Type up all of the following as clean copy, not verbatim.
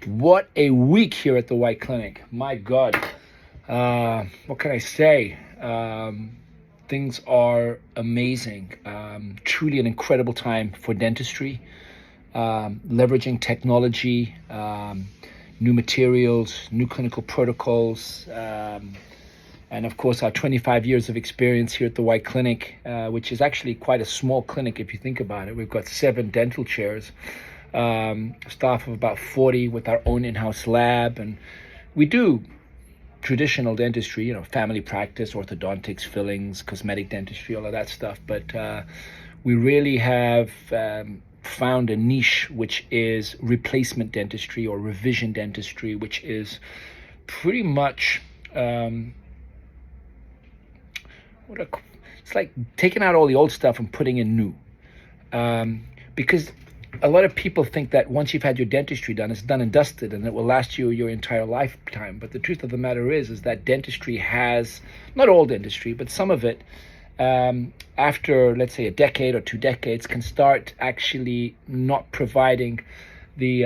What a week here at the White Clinic. My God. What can I say? Things are amazing. Truly an incredible time for dentistry. Leveraging technology, new materials, new clinical protocols, and of course our 25 years of experience here at the White Clinic, which is actually quite a small clinic if you think about it. We've got 7 dental chairs, staff of about 40 with our own in-house lab, and we do traditional dentistry, family practice, orthodontics, fillings, cosmetic dentistry, all of that stuff. But we really have found a niche, which is replacement dentistry or revision dentistry, which is pretty much it's like taking out all the old stuff and putting in new. Because a lot of people think that once you've had your dentistry done, it's done and dusted and it will last you your entire lifetime. But the truth of the matter is that dentistry has, not all dentistry, but some of it, after, let's say, a decade or 2 decades, can start actually not providing the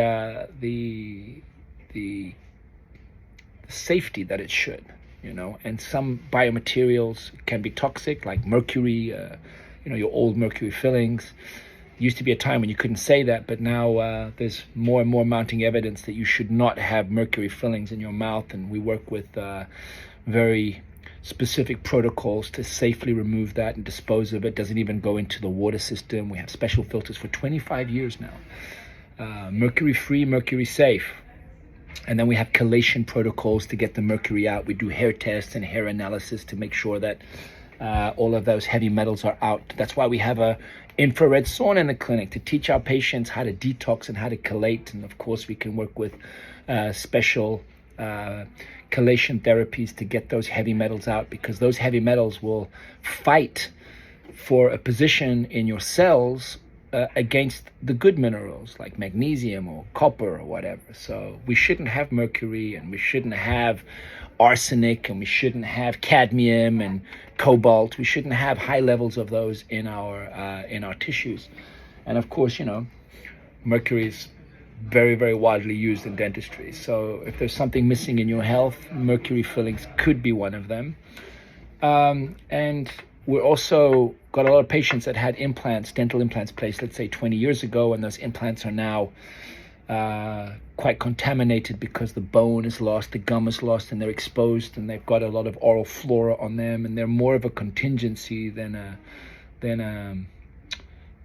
safety that it should, and some biomaterials can be toxic, like mercury, your old mercury fillings. Used to be a time when you couldn't say that, but now there's more and more mounting evidence that you should not have mercury fillings in your mouth, and we work with very specific protocols to safely remove that and dispose of it. Doesn't even go into the water system. We have special filters for 25 years now. Mercury free, mercury safe. And then we have chelation protocols to get the mercury out. We do hair tests and hair analysis to make sure that all of those heavy metals are out. That's why we have a infrared sauna in the clinic to teach our patients how to detox and how to chelate. And of course, we can work with special chelation therapies to get those heavy metals out, because those heavy metals will fight for a position in your cells against the good minerals like magnesium or copper or whatever. So we shouldn't have mercury, and we shouldn't have arsenic, and we shouldn't have cadmium and cobalt. We shouldn't have high levels of those in our tissues. And of course, mercury is very, very widely used in dentistry. So if there's something missing in your health, mercury fillings could be one of them. And we're also got a lot of patients that had implants, dental implants placed, let's say 20 years ago, and those implants are now quite contaminated because the bone is lost, the gum is lost, and they're exposed, and they've got a lot of oral flora on them, and they're more of a contingency than a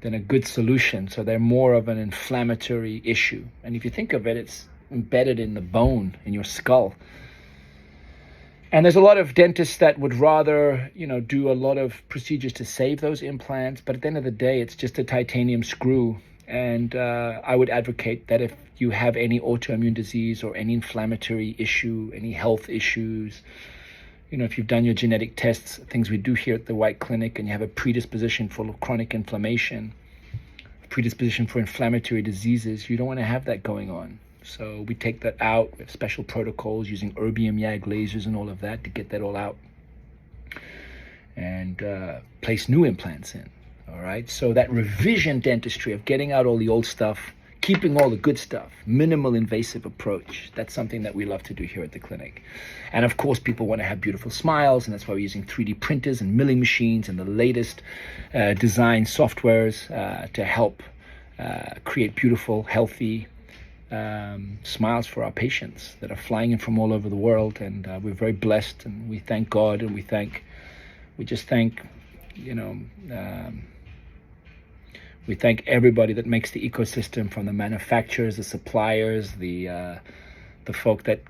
good solution. So they're more of an inflammatory issue. And if you think of it, it's embedded in the bone, in your skull. And there's a lot of dentists that would rather, do a lot of procedures to save those implants. But at the end of the day, it's just a titanium screw. And I would advocate that if you have any autoimmune disease or any inflammatory issue, any health issues, if you've done your genetic tests, things we do here at the White Clinic, and you have a predisposition for chronic inflammation, predisposition for inflammatory diseases, you don't want to have that going on. So we take that out. We have special protocols using erbium YAG lasers and all of that to get that all out and place new implants in. All right. So that revision dentistry of getting out all the old stuff, keeping all the good stuff, minimal invasive approach. That's something that we love to do here at the clinic. And of course, people want to have beautiful smiles, and that's why we're using 3D printers and milling machines and the latest design softwares to help create beautiful, healthy smiles for our patients that are flying in from all over the world. And we're very blessed, and we thank God, and we just thank everybody that makes the ecosystem, from the manufacturers, the suppliers, the folk that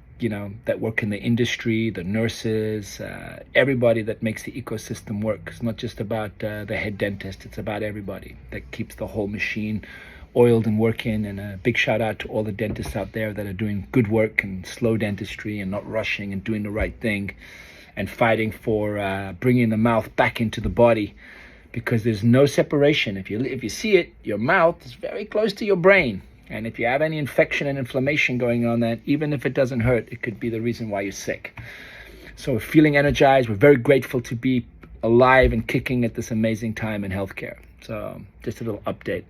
work in the industry, the nurses, everybody that makes the ecosystem work. It's not just about the head dentist, it's about everybody that keeps the whole machine oiled and working. And a big shout out to all the dentists out there that are doing good work and slow dentistry and not rushing and doing the right thing and fighting for bringing the mouth back into the body, because there's no separation. If you see it, your mouth is very close to your brain. And if you have any infection and inflammation going on, that even if it doesn't hurt, it could be the reason why you're sick. So we're feeling energized. We're very grateful to be alive and kicking at this amazing time in healthcare. So just a little update.